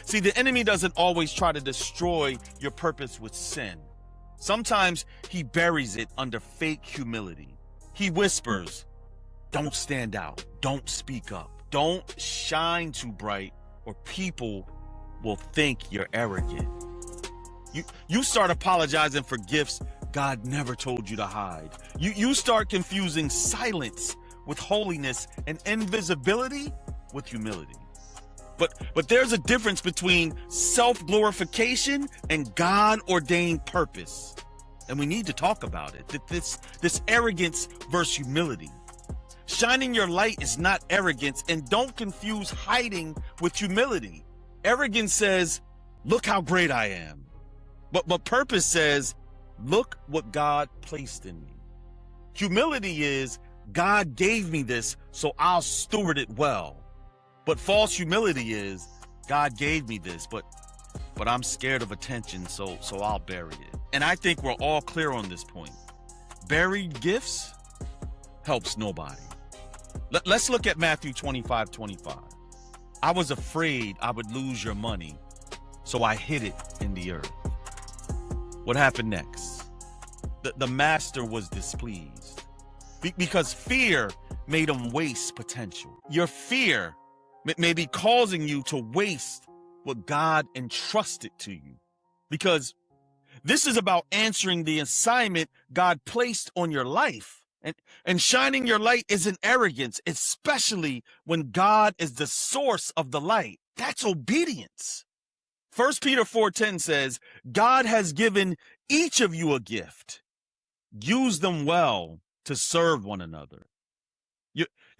See, the enemy doesn't always try to destroy your purpose with sin. Sometimes he buries it under fake humility. He whispers, don't stand out, don't speak up, don't shine too bright, or people will think you're arrogant. You start apologizing for gifts God never told you to hide. You start confusing silence with holiness and invisibility with humility. But there's a difference between self-glorification and God-ordained purpose. And we need to talk about it. This arrogance versus humility. Shining your light is not arrogance, and don't confuse hiding with humility. Arrogance says, look how great I am. But purpose says, look what God placed in me. Humility is, God gave me this, so I'll steward it well. But false humility is, God gave me this, but I'm scared of attention, so I'll bury it. And I think we're all clear on this point. Buried gifts helps nobody. Let's look at Matthew 25:25. I was afraid I would lose your money, so I hid it in the earth. What happened next? The master was displeased because fear made him waste potential. Your fear may be causing you to waste what God entrusted to you, because this is about answering the assignment God placed on your life. And shining your light isn't arrogance, especially when God is the source of the light. That's obedience. 1 Peter 4:10 says, God has given each of you a gift. Use them well to serve one another.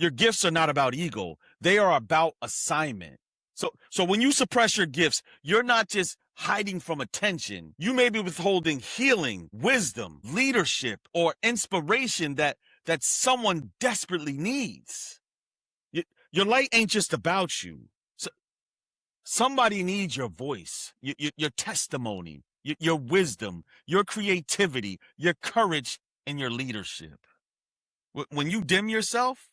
Your gifts are not about ego. They are about assignment. So when you suppress your gifts, you're not just hiding from attention. You may be withholding healing, wisdom, leadership, or inspiration that someone desperately needs. Your light ain't just about you. Somebody needs your voice, your testimony, your wisdom, your creativity, your courage, and your leadership. When you dim yourself,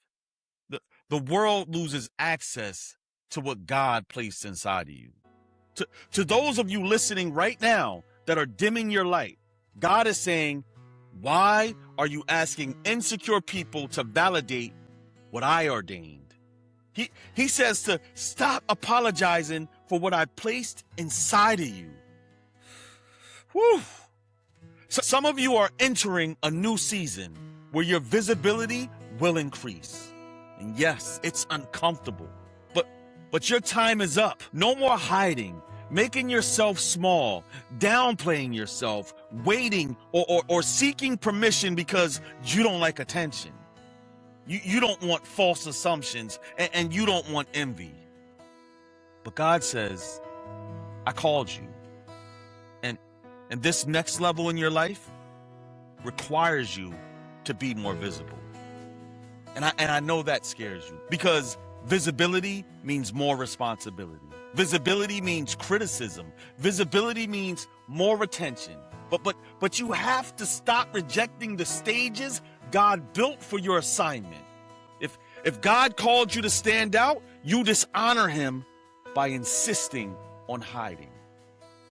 the world loses access to what God placed inside of you. To those of you listening right now that are dimming your light, God is saying, why are you asking insecure people to validate what I ordained? He says to stop apologizing for what I placed inside of you. Whew. So some of you are entering a new season where your visibility will increase. And yes, it's uncomfortable, but your time is up. No more hiding, making yourself small, downplaying yourself, waiting or seeking permission because you don't like attention. You don't want false assumptions, and you don't want envy. But God says, I called you. And this next level in your life requires you to be more visible. And I know that scares you, because visibility means more responsibility. Visibility means criticism. Visibility means more attention. But you have to stop rejecting the stages God built for your assignment. If God called you to stand out, you dishonor him by insisting on hiding.